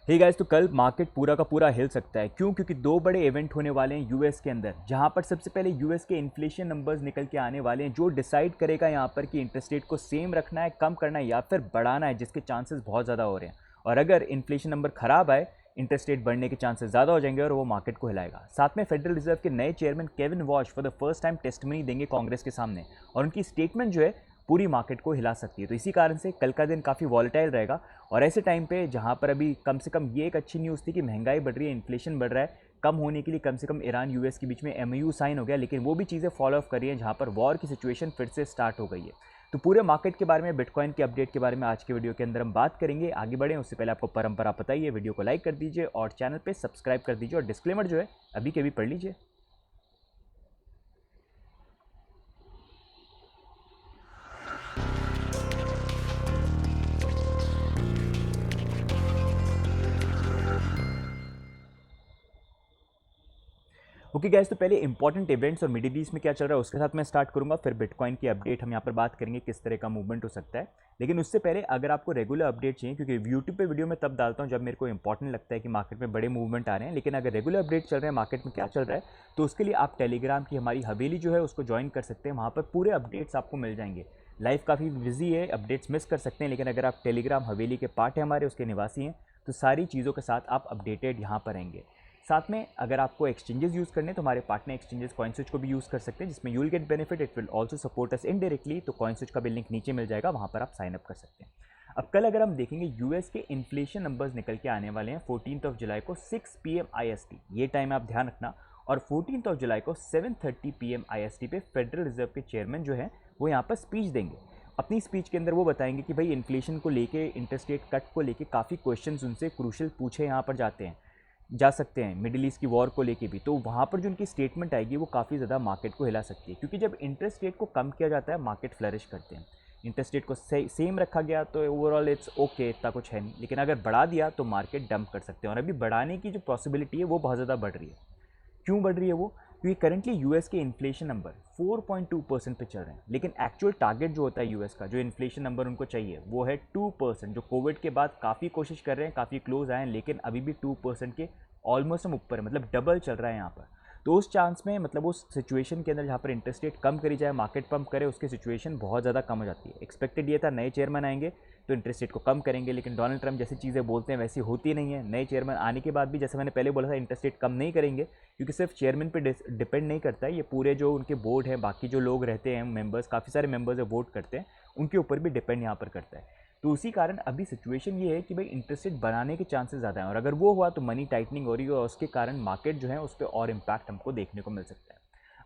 Hey guys, तो कल market पूरा का पूरा हिल सकता है। क्यों? क्योंकि दो बड़े इवेंट होने वाले हैं यूएस के अंदर, जहां पर सबसे पहले यूएस के इन्फ्लेशन नंबर्स निकल के आने वाले हैं, जो डिसाइड करेगा यहां पर कि इंटरेस्ट रेट को सेम रखना है, कम करना है या फिर बढ़ाना है, जिसके चांसेस बहुत ज़्यादा हो रहे हैं। और अगर इन्फ्लेशन नंबर खराब आए, इंटरेस्ट रेट बढ़ने के चांसेस ज़्यादा हो जाएंगे और वो मार्केट को हिलाएगा। साथ में फेडरल रिजर्व के नए chairman Kevin wash for the first time testimony देंगे कांग्रेस के सामने, और उनकी स्टेटमेंट जो है पूरी मार्केट को हिला सकती है। तो इसी कारण से कल का दिन काफ़ी वॉलेटाइल रहेगा। और ऐसे टाइम पे जहाँ पर अभी कम से कम ये एक अच्छी न्यूज़ थी कि महंगाई बढ़ रही है, इन्फ्लेशन बढ़ रहा है, कम होने के लिए कम से कम ईरान यूएस के बीच में एमओयू साइन हो गया, लेकिन वो भी चीज़ें फॉलो अप कर रही हैं जहाँ पर वॉर की सिचुएशन फिर से स्टार्ट हो गई है। तो पूरे मार्केट के बारे में, बिटकॉइन के अपडेट के बारे में आज के वीडियो के अंदर हम बात करेंगे। आगे बढ़ें उससे पहले आपको परंपरा पता ही है, वीडियो को लाइक कर दीजिए और चैनल पे सब्सक्राइब कर दीजिए, और डिस्क्लेमर जो है अभी के अभी पढ़ लीजिए। ओके गैस, तो पहले इंपॉर्टेंट इवेंट्स और मिडिल ईस्ट में क्या चल रहा है उसके साथ मैं स्टार्ट करूंगा, फिर बिटकॉइन की अपडेट हम यहाँ पर बात करेंगे किस तरह का मूवमेंट हो सकता है। लेकिन उससे पहले अगर आपको रेगुलर अपडेट चाहिए, क्योंकि यूट्यूब पे वीडियो में तब डालता हूँ जब मेरे को इंपॉर्टेंट लगता है कि मार्केट में बड़े मूवमेंट आ रहे हैं, लेकिन अगर रेगुलर अपडेट चल रहे हैं मार्केट में क्या चल रहा है, तो उसके लिए आप टेलीग्राम की हमारी हवेली जो है उसको ज्वाइन कर सकते हैं। वहाँ पर पूरे अपडेट्स आपको मिल जाएंगे। लाइफ काफ़ी बिजी है, अपडेट्स मिस कर सकते हैं, लेकिन अगर आप टेलीग्राम हवेली के पार्ट हैं हमारे, उसके निवासी हैं, तो सारी चीज़ों के साथ आप अपडेटेड यहाँ पर रहेंगे। साथ में अगर आपको एक्सचेंजेस यूज़ करने, तो हमारे पार्टनर एक्सचेंजेस CoinSwitch को भी यूज़ कर सकते हैं, जिसमें you will get benefit, it will also support us indirectly. तो CoinSwitch का भी लिंक नीचे मिल जाएगा, वहाँ पर आप साइन अप कर सकते हैं। अब कल अगर हम देखेंगे, यूएस के इन्फ्लेशन नंबर्स निकल के आने वाले हैं 14 जुलाई को 6 PM IST, ये टाइम आप ध्यान रखना। और 14 जुलाई को 7:30 PM IST पे फेडरल रिजर्व के चेयरमैन जो है वो यहाँ पर स्पीच देंगे। अपनी स्पीच के अंदर वो बताएंगे कि भाई इन्फ्लेशन को लेके, इंटरेस्ट रेट कट को लेके काफ़ी क्वेश्चंस उनसे क्रूशल पूछे यहाँ पर जा सकते हैं, मिडिल ईस्ट की वॉर को लेके भी। तो वहाँ पर जो उनकी स्टेटमेंट आएगी वो काफ़ी ज़्यादा मार्केट को हिला सकती है, क्योंकि जब इंटरेस्ट रेट को कम किया जाता है मार्केट फ्लरिश करते हैं। इंटरेस्ट रेट को सेम रखा गया तो ओवरऑल इट्स ओके, इतना कुछ है नहीं, लेकिन अगर बढ़ा दिया तो मार्केट डंप कर सकते हैं। और अभी बढ़ाने की जो पॉसिबिलिटी है वो बहुत ज़्यादा बढ़ रही है। क्यों बढ़ रही है वो? क्योंकि करंटली यूएस के इन्फ्लेशन नंबर 4.2% पे चल रहे हैं, लेकिन एक्चुअल टारगेट जो होता है यूएस का, जो इन्फ्लेशन नंबर उनको चाहिए वो है 2%, जो कोविड के बाद काफ़ी कोशिश कर रहे हैं, काफ़ी क्लोज आए हैं, लेकिन अभी भी 2% के ऑलमोस्ट हम ऊपर है, मतलब डबल चल रहा है यहाँ पर। तो उस चांस में, मतलब उस सिचुएशन के अंदर जहाँ पर इंटरेस्ट रेट कम करी जाए, मार्केट पंप करे, उसकी सिचुएशन बहुत ज़्यादा कम हो जाती है। एक्सपेक्टेड ये था नए चेयरमैन आएंगे तो इंटरेस्ट रेट को कम करेंगे, लेकिन डोनाल्ड ट्रंप जैसी चीज़ें बोलते हैं वैसी होती नहीं है। नए चेयरमैन आने के बाद भी, जैसे मैंने पहले बोला था, इंटरेस्ट रेट कम नहीं करेंगे, क्योंकि सिर्फ चेयरमैन पे डिपेंड नहीं करता है, ये पूरे जो उनके बोर्ड है, बाकी जो लोग रहते हैं मेंबर्स, काफ़ी सारे मेंबर्स वोट करते हैं, उनके ऊपर भी डिपेंड यहाँ पर करता है। तो उसी कारण अभी सिचुएशन ये है कि भाई इंटरेस्ट रेट बढ़ाने के चांसेस ज़्यादा हैं, और अगर वो हुआ तो मनी टाइटनिंग हो रही है, और उसके कारण मार्केट जो है उस पर और इम्पैक्ट हमको देखने को मिल सकता है।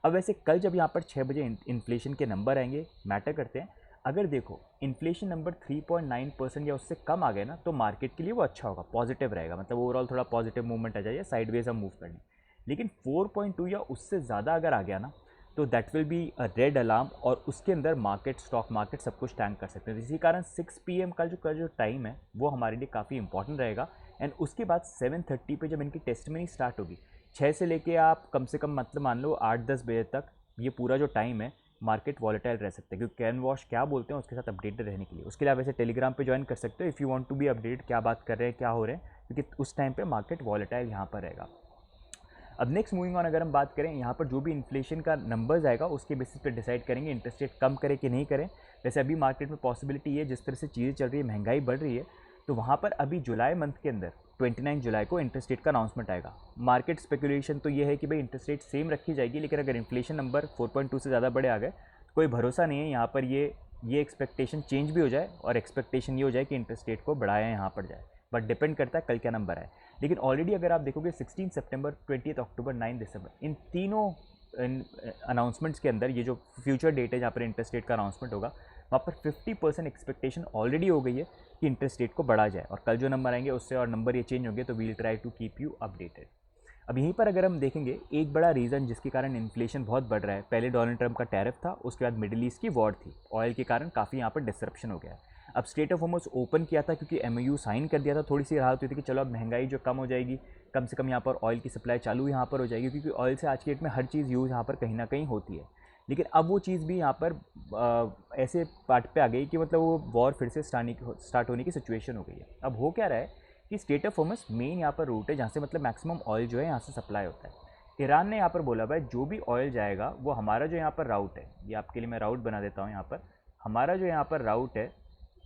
अब वैसे कल जब यहाँ पर 6 बजे इन्फ्लेशन के नंबर आएंगे, मैटर करते हैं। अगर देखो इन्फ्लेशन नंबर 3.9% या उससे कम आ गए ना, तो मार्केट के लिए वो अच्छा होगा, पॉजिटिव रहेगा, मतलब ओवरऑल थोड़ा पॉजिटिव मूवमेंट आ जाए, साइडवेज हम मूव करने। लेकिन 4.2 या उससे ज़्यादा अगर आ गया ना, तो that will be a red alarm, और उसके अंदर मार्केट, स्टॉक मार्केट सब कुछ टैंक कर सकते हैं। तो इसी कारण 6 PM का जो टाइम है वो हमारे लिए काफ़ी इंपॉर्टेंट रहेगा। एंड उसके बाद 7:30 पे जब इनकी टेस्टमनी स्टार्ट होगी, 6 से लेके आप कम से कम, मतलब मान लो 8-10 बजे तक, ये पूरा जो टाइम है मार्केट वॉलेटाइल रह सकता है, क्योंकि कैन वॉश क्या बोलते हैं उसके साथ अपडेटेड रहने के लिए। उसके लिए आप वैसे टेलीग्राम पे ज्वाइन कर सकते हो if you want to be update, क्या बात कर रहे हैं, क्या हो रहे हैं, क्योंकि उस टाइम पे मार्केट वॉलेटाइल यहाँ पर रहेगा। अब नेक्स्ट मूविंग ऑन, अगर हम बात करें, यहाँ पर जो भी इन्फ्लेशन का नंबर्स आएगा उसके बेसिस पे डिसाइड करेंगे इंटरेस्ट रेट कम करें कि नहीं करें। वैसे अभी मार्केट में पॉसिबिलिटी है, जिस तरह से चीज़ें चल रही है, महंगाई बढ़ रही है, तो वहाँ पर अभी जुलाई मंथ के अंदर 29 जुलाई को इंटरेस्ट रेट का अनाउंसमेंट आएगा। मार्केट स्पेकुलेशन तो ये है कि भाई इंटरेस्ट रेट सेम रखी जाएगी, लेकिन अगर इन्फ्लेशन नंबर 4.2 से ज़्यादा बड़े आ गए तो कोई भरोसा नहीं है, यहाँ पर ये एक्सपेक्टेशन चेंज भी हो जाए, और एक्सपेक्टेशन ये हो जाए कि इंटरेस्ट रेट को बढ़ाया यहाँ पर जाए। बट डिपेंड करता है कल क्या नंबर है। लेकिन ऑलरेडी अगर आप देखोगे 16 सितंबर, 20 अक्टूबर, 9 दिसंबर, इन तीनों अनाउंसमेंट्स के अंदर ये जो फ्यूचर डेट है जहाँ पर इंटरेस्ट रेट का अनाउंसमेंट होगा, वहाँ पर 50% एक्सपेक्टेशन ऑलरेडी हो गई है कि इंटरेस्ट रेट को बढ़ा जाए। और कल जो नंबर आएंगे उससे और नंबर ये चेंज होंगे, तो we'll try to keep you updated. अब यहीं पर अगर हम देखेंगे, एक बड़ा रीज़न जिसके कारण इन्फ्लेशन बहुत बढ़ रहा है, पहले डोनाल्ड ट्रंप का टैरिफ था, उसके बाद मिडिल ईस्ट की वॉर थी, ऑयल के कारण काफ़ी यहाँ पर डिसरप्शन हो गया है। अब स्ट्रेट ऑफ होर्मुज ओपन किया था क्योंकि एमओयू साइन कर दिया था, थोड़ी सी राहत हुई थी कि चलो अब महंगाई जो कम हो जाएगी, कम से कम यहाँ पर ऑयल की सप्लाई चालू यहाँ पर हो जाएगी, क्योंकि ऑयल से आज की डेट में हर चीज़ यूज़ यहाँ पर कहीं ना कहीं होती है। लेकिन अब वो चीज़ भी यहाँ पर ऐसे पार्ट पे आ गई कि मतलब वो वॉर फिर से स्टार्ट होने की सिचुएशन हो गई है। अब हो क्या रहा है कि स्ट्रेट ऑफ हॉर्मुज़ मेन यहाँ पर रूट है जहाँ से मतलब मैक्सिमम ऑयल जो है यहाँ से सप्लाई होता है। ईरान ने यहाँ पर बोला भाई जो भी ऑयल जाएगा वो हमारा जो यहाँ पर राउट है, ये आपके लिए मैं राउट बना देता हूँ यहाँ पर, हमारा जो यहाँ पर राउट है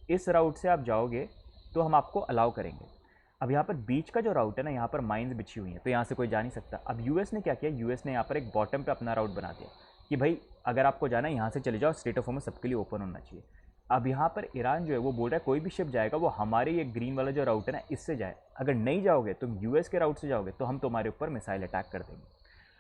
इस राउट से आप जाओगे तो हम आपको अलाउ करेंगे। अब यहाँ पर बीच का जो राउट है ना, यहाँ पर माइंस बिछी हुई हैं तो यहाँ से कोई जा नहीं सकता। अब यूएस ने क्या किया, यूएस ने यहाँ पर एक बॉटम पे अपना राउट बना दिया कि भाई अगर आपको जाना है यहाँ से चले जाओ, स्ट्रेट ऑफ हॉर्मुज़ सबके लिए ओपन होना चाहिए। अब यहाँ पर ईरान जो है वो बोल रहा है कोई भी शिप जाएगा वो हमारे ये ग्रीन वाला जो राउट है ना इससे जाए, अगर नहीं जाओगे तुम यूएस के राउट से जाओगे तो हम तुम्हारे ऊपर मिसाइल अटैक कर देंगे।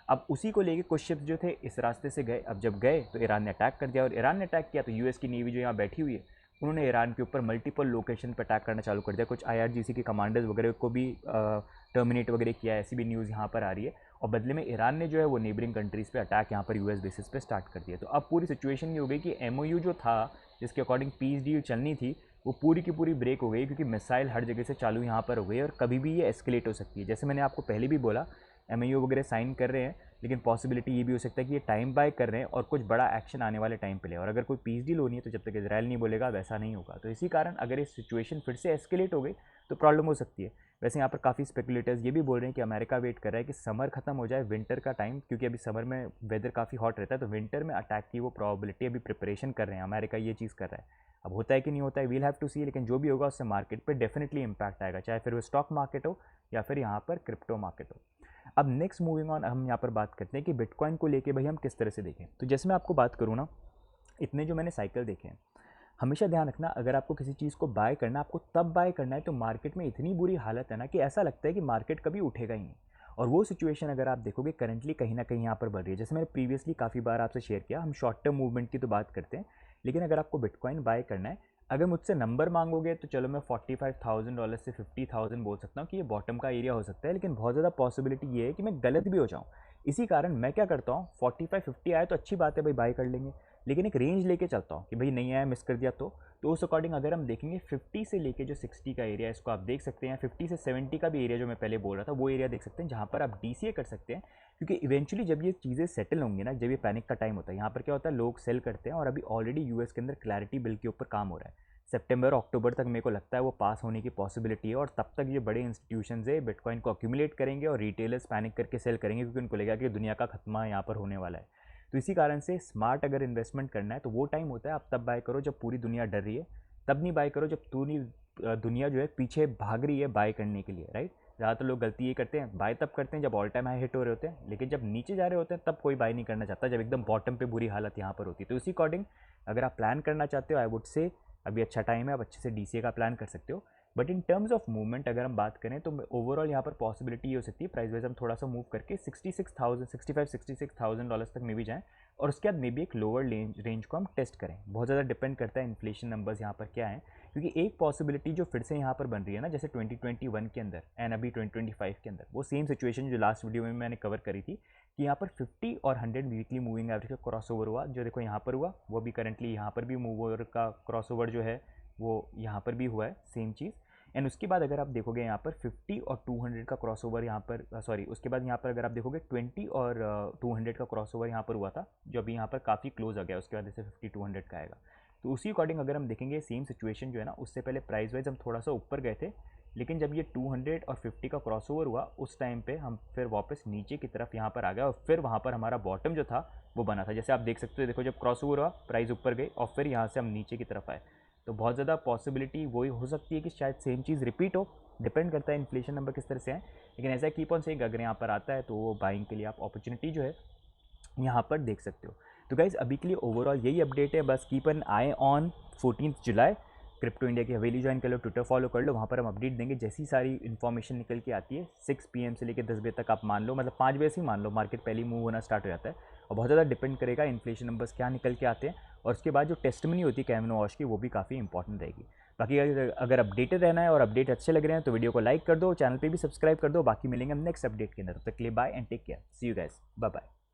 अब उसी को लेके कुछ शिप्स जो थे इस रास्ते से गए। अब जब गए तो ईरान ने अटैक कर दिया, और ईरान ने अटैक किया तो यूएस की नेवी जो यहाँ बैठी हुई है उन्होंने ईरान के ऊपर मल्टीपल लोकेशन पर अटैक करना चालू कर दिया। कुछ आईआरजीसी के कमांडर्स वगैरह को भी टर्मिनेट वगैरह किया, ऐसी भी न्यूज़ यहाँ पर आ रही है। और बदले में ईरान ने जो है वो नेबरिंग कंट्रीज़ पे अटैक यहाँ पर यूएस बेसिस पे स्टार्ट कर दिया। तो अब पूरी सिचुएशन ये हो गई कि एमओयू जो था जिसके अकॉर्डिंग पीस डील चलनी थी वो पूरी की पूरी ब्रेक हो गई, क्योंकि मिसाइल हर जगह से चालू यहाँ पर हो गई और कभी भी ये एस्केलेट हो सकती है। जैसे मैंने आपको पहले भी बोला एमओयू वगैरह साइन कर रहे हैं, लेकिन पॉसिबिलिटी ये भी हो सकता है कि ये टाइम बाय कर रहे हैं और कुछ बड़ा एक्शन आने वाले टाइम पे ले। और अगर कोई पीस डील होनी है तो जब तक इजराइल नहीं बोलेगा वैसा नहीं होगा। तो इसी कारण अगर ये सिचुएशन फिर से एस्केलेट हो गई तो प्रॉब्लम हो सकती है। वैसे यहाँ पर काफ़ी स्पेकुलेटर्स ये भी बोल रहे हैं कि अमेरिका वेट कर रहा है कि समर खत्म हो जाए, विंटर का टाइम, क्योंकि अभी समर में वेदर काफ़ी हॉट रहता है तो विंटर में अटैक की वो प्रॉबिलिटी अभी प्रिपरेशन कर रहे हैं, अमेरिका ये चीज़ कर रहा है। अब होता है कि नहीं होता है, वील हैव टू सी, लेकिन जो भी होगा उससे मार्केट पे डेफिनेटली इंपैक्ट आएगा, चाहे फिर वो स्टॉक मार्केट हो या फिर यहाँ पर क्रिप्टो मार्केट हो। अब नेक्स्ट मूविंग ऑन, हम यहाँ पर बात करते हैं कि बिटकॉइन को लेके भाई हम किस तरह से देखें। तो जैसे मैं आपको बात करूँ ना, इतने जो मैंने साइकिल देखे हैं, हमेशा ध्यान रखना अगर आपको किसी चीज़ को बाय करना है, आपको तब बाय करना है तो मार्केट में इतनी बुरी हालत है ना कि ऐसा लगता है कि मार्केट कभी उठेगा ही नहीं। और वो सिचुएशन अगर आप देखोगे करंटली कहीं ना कहीं यहाँ पर बढ़ रही है। जैसे मैंने प्रीवियसली काफ़ी बार आपसे शेयर किया, हम शॉर्ट टर्म मूवमेंट की तो बात करते हैं, लेकिन अगर आपको बिटकॉइन बाय करना है, अगर मुझसे नंबर मांगोगे तो चलो मैं $45,000 से 50,000 बोल सकता हूँ कि ये बॉटम का एरिया हो सकता है, लेकिन बहुत ज़्यादा पॉसिबिलिटी ये है कि मैं गलत भी हो जाऊँ। इसी कारण मैं क्या करता हूँ, 45-50 आए तो अच्छी बात है भाई, बाय कर लेंगे, लेकिन एक रेंज लेके चलता हूँ कि भाई नहीं आया, मिस कर दिया तो उस अकॉर्डिंग अगर हम देखेंगे 50 से लेके जो 60 का एरिया, इसको आप देख सकते हैं, 50 से 70 का भी एरिया जो मैं पहले बोल रहा था वो एरिया देख सकते हैं जहाँ पर आप डीसीए कर सकते हैं। क्योंकि इवेंचुअली जब ये चीज़ें सेटल होंगी ना, जब ये पैनिक का टाइम होता है, यहाँ पर क्या होता है, लोग सेल करते हैं और अभी ऑलरेडी यूएस के अंदर क्लैरिटी बिल के ऊपर काम हो रहा है। सितंबर अक्टूबर तक मेरे को लगता है वो पास होने की पॉसिबिलिटी है, और तब तक ये बड़े इंस्टीट्यूशंस है बिटकॉइन को अक्यूमुलेट करेंगे और रिटेलर्स पैनिक करके सेल करेंगे, क्योंकि उनको लगेगा कि दुनिया का खत्मा यहाँ पर होने वाला है। तो इसी कारण से स्मार्ट अगर इन्वेस्टमेंट करना है तो वो टाइम होता है आप तब बाय करो जब पूरी दुनिया डर रही है, तब नहीं बाय करो जब पूरी दुनिया जो है पीछे भाग रही है बाय करने के लिए, राइट। ज़्यादातर लोग गलती ये करते हैं, बाय तब करते हैं जब ऑल टाइम हाई हिट हो रहे होते हैं, लेकिन जब नीचे जा रहे होते हैं तब कोई बाय नहीं करना चाहता, जब एकदम बॉटम पे बुरी हालत यहाँ पर होती है। तो इसी अकॉर्डिंग अगर आप प्लान करना चाहते हो, आई वुड से अभी अच्छा टाइम है, आप अच्छे से डीसीए का प्लान कर सकते हो। But in terms of movement अगर हम बात करें तो ओवरऑल यहाँ पर पॉसिबिलिटी ये हो सकती है प्राइस वाइज हम थोड़ा सा मूव करके 65-66,000 डॉलर्स तक मे भी जाएँ, और उसके बाद मे भी एक लोअर रेंज को हम टेस्ट करें। बहुत ज़्यादा डिपेंड करता है इन्फ्लेशन नंबर्स यहाँ पर क्या है, क्योंकि एक पॉसिबिलिटी जो फिर से यहाँ पर बन रही है ना, जैसे 2021 के अंदर एंड अभी 2025 के अंदर, वो सेम सिचुएशन जो लास्ट वीडियो में मैंने कवर करी थी कि यहाँ पर 50 और 100 वीकली मूविंग एवरेज का क्रॉस ओवर हुआ, जो देखो यहाँ पर हुआ, वो भी करंटली यहाँ पर भी मूव ओवर का क्रॉस ओवर जो है वो यहाँ पर भी हुआ है, सेम चीज़। एंड उसके बाद अगर आप देखोगे यहाँ पर 50 और 200 का क्रॉस ओवर यहाँ पर सॉरी उसके बाद यहाँ पर अगर आप देखोगे 20 और 200 का क्रॉस ओवर यहाँ पर हुआ था, जो अभी यहाँ पर काफ़ी क्लोज आ गया, उसके बाद जैसे 50-200 का आएगा। तो उसी अकॉर्डिंग अगर हम देखेंगे सेम सिचुएशन जो है ना, उससे पहले प्राइस वाइज हम थोड़ा सा ऊपर गए थे, लेकिन जब ये 200 और 50 का क्रॉस ओवर हुआ उस टाइम पे हम फिर वापस नीचे की तरफ यहाँ पर आ गए, और फिर वहाँ पर हमारा बॉटम जो था वो बना था। जैसे आप देख सकते हो, देखो जब क्रॉस ओवर हुआ प्राइस ऊपर गई और फिर यहाँ से हम नीचे की तरफ आए। तो बहुत ज़्यादा पॉसिबिलिटी वही हो सकती है कि शायद सेम चीज़ रिपीट हो, डिपेंड करता है इन्फ्लेशन नंबर किस तरह से है, लेकिन ऐसा कीप ऑन सेइंग अगर यहाँ पर आता है तो वो बाइंग के लिए आप अपॉर्चुनिटी जो है यहाँ पर देख सकते हो। तो गाइज़ अभी के लिए ओवरऑल यही अपडेट है, बस keep an I on 14 July crypto India की हवेली ज्वाइन कर लो, ट्विटर फॉलो कर लो, वहाँ पर हम अपडेट देंगे जैसी सारी इन्फॉर्मेशन निकल के आती है। 6 PM से लेकर 10 बजे तक आप मान लो, मतलब 5 बजे से ही मान लो, मार्केट पहले ही मूव होना स्टार्ट हो जाता है, और बहुत ज़्यादा डिपेंड करेगा इन्फ्लेशन नंबर्स क्या निकल के आते हैं, और उसके बाद जो टेस्टमनी होती है केविन वॉश की वो भी काफ़ी इंपॉर्टेंट रहेगी। बाकी अगर अपडेटेड रहना है और अपडेट अच्छे लग रहे हैं तो वीडियो को लाइक कर दो, चैनल पे भी सब्सक्राइब कर दो। बाकी मिलेंगे हम नेक्स्ट अपडेट के अंदर, तब तक के लिए bye and take care, see you guys, bye bye.